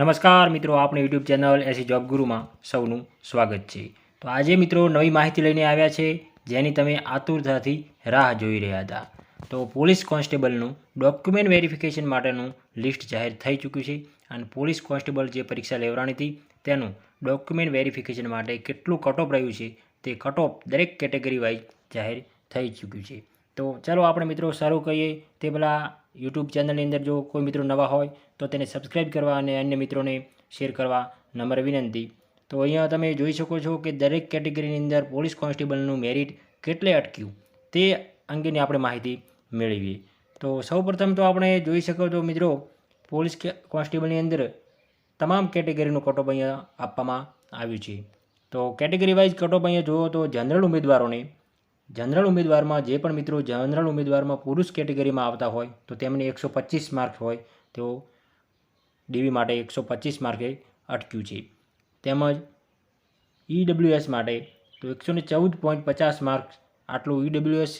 નમસ્કાર મિત્રો, આપણે યુટ્યુબ ચેનલ એસી જોબ ગુરુમાં સૌનું સ્વાગત છે। તો આજે મિત્રો નવી માહિતી લઈને આવ્યા છે, જેની તમે આતુરતાથી રાહ જોઈ રહ્યા હતા। તો પોલીસ કોન્સ્ટેબલનું ડોક્યુમેન્ટ વેરિફિકેશન માટેનું લિસ્ટ જાહેર થઈ ચૂક્યું છે અને પોલીસ કોન્સ્ટેબલ જે પરીક્ષા લેવડાની હતી તેનું ડોક્યુમેન્ટ વેરિફિકેશન માટે કેટલું કટ ઓફ રહ્યું છે તે કટ ઓફ દરેક કેટેગરી વાઇઝ જાહેર થઈ ચૂક્યું છે। તો ચાલો આપણે મિત્રો શરૂ કરીએ તે પહેલાં યુટ્યુબ ચેનલની અંદર જો કોઈ મિત્રો નવા હોય તો તેને સબસ્ક્રાઈબ કરવા અને અન્ય મિત્રોને શેર કરવા નમ્ર વિનંતી। તો અહીંયા તમે જોઈ શકો છો કે દરેક કેટેગરીની અંદર પોલીસ કોન્સ્ટેબલનું મેરિટ કેટલે અટક્યું તે અંગેની આપણે માહિતી મેળવીએ। તો સૌપ્રથમ તો આપણે જોઈ શકો છો મિત્રો, પોલીસ કોન્સ્ટેબલની અંદર તમામ કેટેગરીનું કટ ઓફ અહીંયા આપવામાં આવ્યું છે। તો કેટેગરી વાઇઝ કટ ઓફ અહીંયા જુઓ તો જનરલ ઉમેદવારમાં જે પણ મિત્રો જનરલ ઉમેદવારમાં પુરુષ કેટેગરીમાં આવતા હોય તો તેમને 125 માર્ક હોય તો ડીવી માટે 125 માર્કે અટક્યું છે। તેમજ ઈડબ્લ્યુએસ માટે તો 114.50 માર્ક્સ આટલું ઈડબ્લ્યુએસ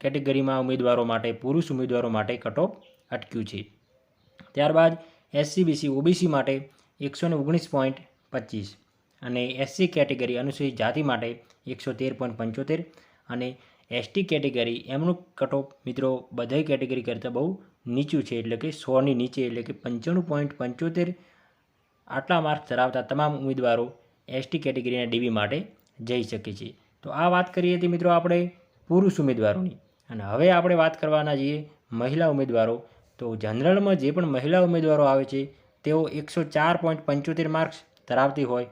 કેટેગરીમાં ઉમેદવારો માટે પુરુષ ઉમેદવારો માટે કટ ઓફ અટક્યું છે। ત્યારબાદ એસસીબીસી ઓબીસી માટે 119.25 અને એસસી કેટેગરી અનુસૂચિત જાતિ માટે 113.75 અને એસટી કેટેગરી એમનું કટ ઓફ મિત્રો બધી કેટેગરી કરતાં બહુ નીચું છે, એટલે કે 100ની નીચે, એટલે કે 95.75 આટલા માર્ક્સ ધરાવતા તમામ ઉમેદવારો એસટી કેટેગરીના ડીવી માટે જઈ શકે છે। તો આ વાત કરીએ હતી મિત્રો આપણે પુરુષ ઉમેદવારોની, અને હવે આપણે વાત કરવાના છીએ મહિલા ઉમેદવારો। તો જનરલમાં જે પણ મહિલા ઉમેદવારો આવે છે તેઓ 104.75 માર્ક્સ ધરાવતી હોય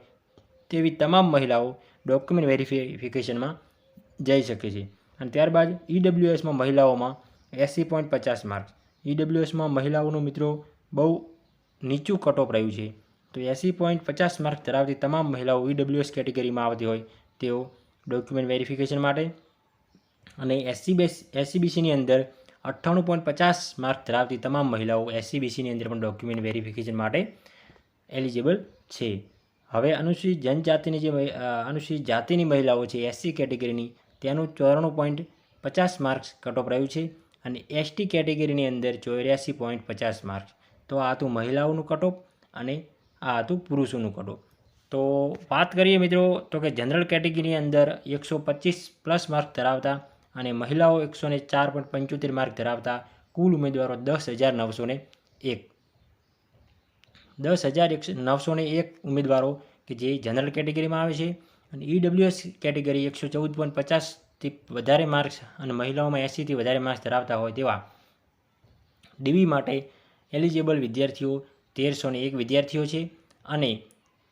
તેવી તમામ મહિલાઓ ડોક્યુમેન્ટ વેરિફિકેશનમાં જઈ શકે છે। અને ત્યારબાદ ઈડબ્લ્યુએસમાં મહિલાઓમાં 80.50 માર્ક્સ, ઈડબ્લ્યુએસમાં મહિલાઓનું મિત્રો બહુ નીચું કટ ઓફ રહ્યું છે। તો 80.50 માર્ક્સ ધરાવતી તમામ મહિલાઓ ઈડબ્લ્યુએસ કેટેગરીમાં આવતી હોય તેઓ ડોક્યુમેન્ટ વેરિફિકેશન માટે, અને એસસીબીસીની અંદર 98.50 માર્ક્સ ધરાવતી તમામ મહિલાઓ એસસીબીસીની અંદર પણ ડોક્યુમેન્ટ વેરિફિકેશન માટે એલિજિબલ છે। હવે અનુસૂચિત જાતિની મહિલાઓ છે એસસી કેટેગરીની, તેનું 94.50 માર્ક્સ કટ ઓફ રહ્યું છે અને એસટી કેટેગરીની અંદર 84.50 માર્ક્સ। તો આ હતું મહિલાઓનું કટ ઓફ અને આ હતું પુરુષોનું કટ ઓફ। તો વાત કરીએ મિત્રો તો કે જનરલ કેટેગરીની અંદર 125+ માર્ક્સ ધરાવતા અને મહિલાઓ 104.75 માર્ક ધરાવતા કુલ ઉમેદવારો 10,901 ઉમેદવારો કે જે જનરલ કેટેગરીમાં આવે છે, અને ઈડબ્લ્યુએસ કેટેગરી 114.50થી વધારે માર્ક્સ અને મહિલાઓમાં 80થી વધારે માર્ક્સ ધરાવતા હોય તેવા ડીવી માટે એલિજિબલ વિદ્યાર્થીઓ 1301 વિદ્યાર્થીઓ છે। અને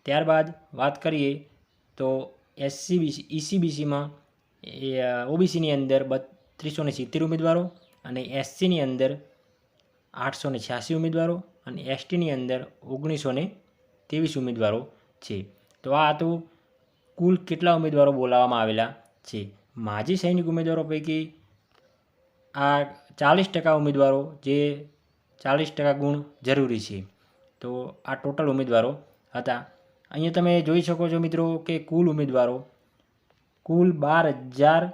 ત્યારબાદ વાત કરીએ તો ઈસીબીસીમાં ઓબીસીની અંદર 3270 ઉમેદવારો અને એસસીની અંદર 886 ઉમેદવારો અને એસટીની અંદર 1923 ઉમેદવારો છે। તો આ હતું કુલ કેટલા ઉમેદવારો બોલાવવામાં આવેલા છે। માજી સૈનિક ઉમેદવારો પૈકી આ 40% ઉમેદવારો જે 40% ગુણ જરૂરી છે, તો આ ટોટલ ઉમેદવારો હતા। અહીંયા તમે જોઈ શકો છો મિત્રો કે કુલ ઉમેદવારો કુલ 12,000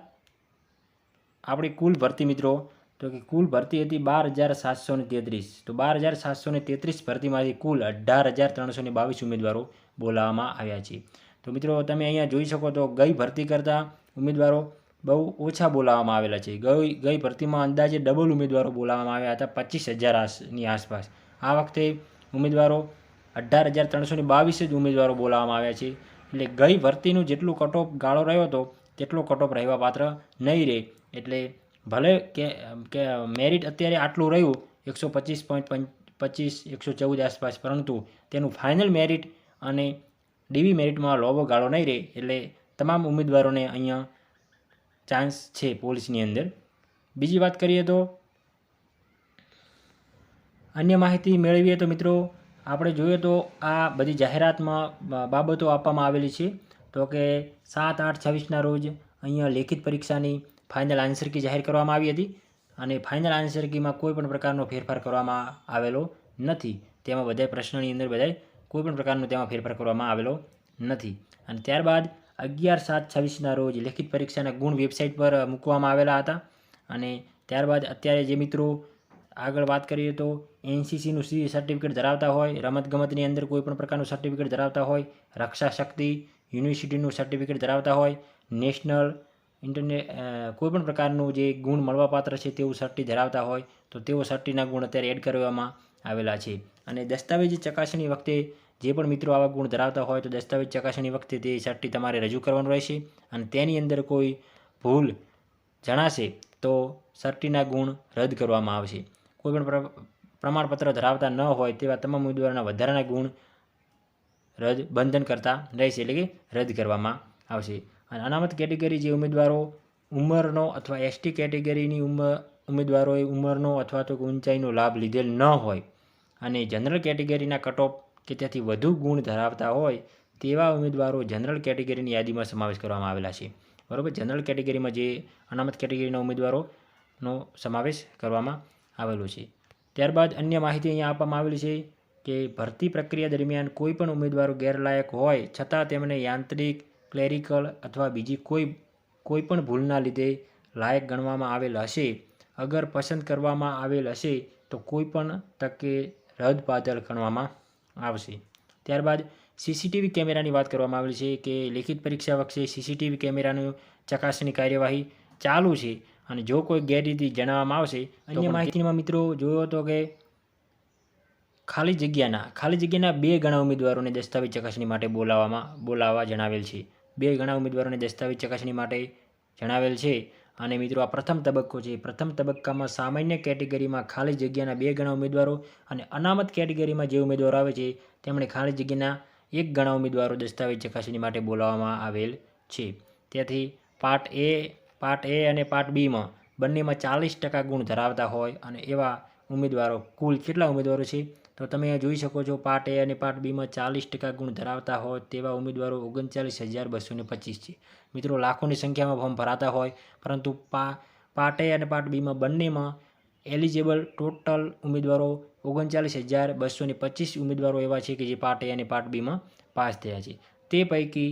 આપણી કુલ ભરતી મિત્રો તો કે કુલ ભરતી હતી 12,733। તો 12,733 ભરતીમાંથી કુલ 18,322 ઉમેદવારો બોલાવવામાં આવ્યા છે। તો મિત્રો તમે અહીંયા જોઈ શકો તો ગઈ ભરતી કરતાં ઉમેદવારો બહુ ઓછા બોલાવવામાં આવેલા છે। ગઈ ભરતીમાં અંદાજે ડબલ ઉમેદવારો બોલાવવામાં આવ્યા હતા, 25,000ની આસપાસ। આ વખતે ઉમેદવારો 18,322 જ ઉમેદવારો બોલાવવામાં આવ્યા છે, એટલે ગઈ ભરતીનું જેટલું કટ ઓફ ગાળો રહ્યો હતો તેટલો કટ ઓફ રહેવા પાત્ર નહીં રહે। એટલે ભલે કે મેરિટ અત્યારે આટલું રહ્યું 125.25 114 આસપાસ, પરંતુ તેનું ફાઇનલ મેરિટ અને ડીવી મેરિટમાં લાંબો ગાળો નહીં રહે, એટલે તમામ ઉમેદવારોને અહીંયા ચાન્સ છે પોલીસની અંદર। બીજી વાત કરીએ તો અન્ય માહિતી મેળવીએ તો મિત્રો આપણે જોઈએ તો આ બધી જાહેરાતમાં બાબતો આપવામાં આવેલી છે। તો કે 7/8/26ના રોજ અહીંયા લેખિત પરીક્ષાની ફાઇનલ આન્સર કી જાહેર કરવામાં આવી હતી, અને ફાઇનલ આન્સર કીમાં કોઈ પણ પ્રકારનો ફેરફાર કરવામાં આવેલો નથી। તેમાં બધા પ્રશ્નની અંદર કોઈ પણ પ્રકારનો તેમાં ફેરફાર કરવામાં આવેલો નથી। અને ત્યારબાદ 11/7/26ના રોજ લેખિત પરીક્ષાના ગુણ વેબસાઇટ પર મૂકવામાં આવેલા હતા, અને ત્યારબાદ અત્યારે જે મિત્રો આગળ વાત કરીએ તો એનસીસીનું સર્ટિફિકેટ ધરાવતા હોય, રમતગમતની અંદર કોઈ પણ પ્રકારનું સર્ટિફિકેટ ધરાવતા હોય, રક્ષા શક્તિ યુનિવર્સિટીનું સર્ટિફિકેટ ધરાવતા હોય, નેશનલ કોઈ પણ પ્રકારનું જે ગુણ મળવાપાત્ર છે તેવું સર્ટી ધરાવતા હોય તો તેઓ સર્ટીના ગુણ અત્યારે એડ કરવામાં આવેલા છે. અને દસ્તાવેજી ચકાસણી વખતે જે પણ મિત્રો આવા ગુણ ધરાવતા હોય તો દસ્તાવેજ ચકાસણી વખતે તે સર્ટી તમારે રજૂ કરવાનું રહેશે અને તેની અંદર કોઈ ભૂલ જણાશે તો સર્ટીના ગુણ રદ કરવામાં આવશે. કોઈપણ પ્રમાણપત્ર ધરાવતા ન હોય તેવા તમામ ઉમેદવારોના વધારાના ગુણ બંધન કરતા રહેશે, એટલે કે રદ કરવામાં આવશે. અને અનામત કેટેગરી જે ઉમેદવારો ઉંમરનો અથવા એસટી કેટેગરીની ઉમેદવારોએ ઉંમરનો અથવા તો ઊંચાઈનો લાભ લીધેલ ન હોય અને જનરલ કેટેગરીના કટઓફ કે ત્યાંથી વધુ ગુણ ધરાવતા હોય તેવા ઉમેદવારો જનરલ કેટેગરીની યાદીમાં સમાવેશ કરવામાં આવેલા છે. બરાબર, જનરલ કેટેગરીમાં જે અનામત કેટેગરીના ઉમેદવારોનો સમાવેશ કરવામાં આવેલો છે. ત્યારબાદ અન્ય માહિતી અહીંયા આપવામાં આવેલી છે કે ભરતી પ્રક્રિયા દરમિયાન કોઈ પણ ઉમેદવારો ગેરલાયક હોય છતાં તેમને યાંત્રિક, ક્લેરિકલ અથવા બીજી કોઈ પણ ભૂલના લીધે લાયક ગણવામાં આવેલ હશે. અગર પસંદ કરવામાં આવેલ હશે તો કોઈ પણ તકે રદબાતલ ગણવામાં આવશે. ત્યારબાદ સીસીટીવી કેમેરાની વાત કરવામાં આવેલી છે કે લેખિત પરીક્ષા વખતે સીસીટીવી કેમેરાની ચકાસણી કાર્યવાહી ચાલુ છે અને જો કોઈ ગેરરીતિ જણાવવામાં આવશે. અન્ય માહિતીમાં મિત્રો જોયો હતો કે ખાલી જગ્યાના 2 ગણા ઉમેદવારોને દસ્તાવેજ ચકાસણી માટે બોલાવવા જણાવેલ છે. 2 ગણા ઉમેદવારોને દસ્તાવેજ ચકાસણી માટે જણાવેલ છે. અને મિત્રો આ પ્રથમ તબક્કો છે. પ્રથમ તબક્કામાં સામાન્ય કેટેગરીમાં ખાલી જગ્યાના 2 ગણા ઉમેદવારો અને અનામત કેટેગરીમાં જે ઉમેદવારો આવે છે તેમણે ખાલી જગ્યાના 1 ગણા ઉમેદવારો દસ્તાવેજ ચકાસણી માટે બોલાવવામાં આવેલ છે. તેથી પાર્ટ એ અને પાર્ટ બીમાં બંનેમાં 40% ગુણ ધરાવતા હોય અને એવા ઉમેદવારો કુલ કેટલા ઉમેદવારો છે તો તમે અહીંયા જોઈ શકો છો. પાર્ટ એ અને પાર્ટ બીમાં 40% ગુણ ધરાવતા હોય તેવા ઉમેદવારો 39,225 છે. મિત્રો લાખોની સંખ્યામાં ફોર્મ ભરાતા હોય પરંતુ પાર્ટ એ અને પાર્ટ બીમાં બંનેમાં એલિજિબલ ટોટલ ઉમેદવારો 39,225 ઉમેદવારો એવા છે કે જે પાર્ટ એ અને પાર્ટ બીમાં પાસ થયા છે. તે પૈકી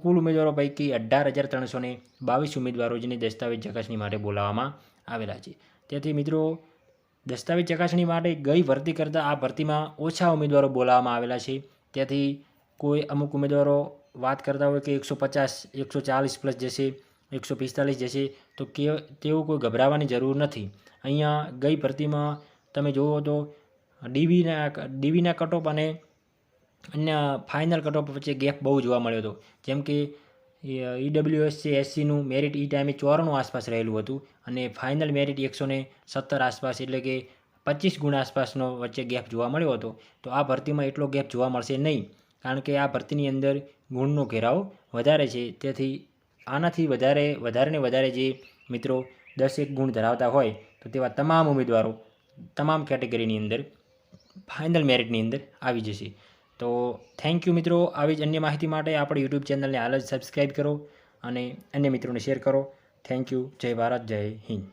કુલ ઉમેદવારો પૈકી 18,322 ઉમેદવારો જેને દસ્તાવેજ ચકાસણી માટે બોલાવવામાં આવેલા છે. તેથી મિત્રો દસ્તાવેજ ચકાસણી માટે ગઈ ભરતી કરતાં આ ભરતીમાં ઓછા ઉમેદવારો બોલાવવામાં આવેલા છે. તેથી કોઈ અમુક ઉમેદવારો વાત કરતા હોય કે 150, 140 પ્લસ જશે, 145 જશે તો તેવું કોઈ ગભરાવાની જરૂર નથી. અહીંયા ગઈ ભરતીમાં તમે જુઓ તો ડીવીના કટઓફ અને અન્ય ફાઇનલ કટઓફ વચ્ચે ગેપ બહુ જોવા મળ્યો હતો. જેમ કે EWS છે SCનું મેરિટ એ ટાઈમે 94 આસપાસ રહેલું હતું અને ફાઇનલ મેરિટ 117 આસપાસ, એટલે કે 25 ગુણ આસપાસનો વચ્ચે ગેપ જોવા મળ્યો હતો. તો આ ભરતીમાં એટલો ગેપ જોવા મળશે નહીં, કારણ કે આ ભરતીની અંદર ગુણનો ઘેરાવ વધારે છે. તેથી આનાથી વધારે જે મિત્રો 10 ગુણ ધરાવતા હોય તો તેવા તમામ ઉમેદવારો તમામ કેટેગરીની અંદર ફાઇનલ મેરિટની અંદર આવી જશે. તો થેન્ક યુ મિત્રો. આવી જ અન્ય માહિતી માટે આપણે યુટ્યુબ ચેનલને હાલ જ સબસ્ક્રાઈબ કરો અને અન્ય મિત્રોને શેર કરો. Thank you. જય ભારત, જય હિન્દ.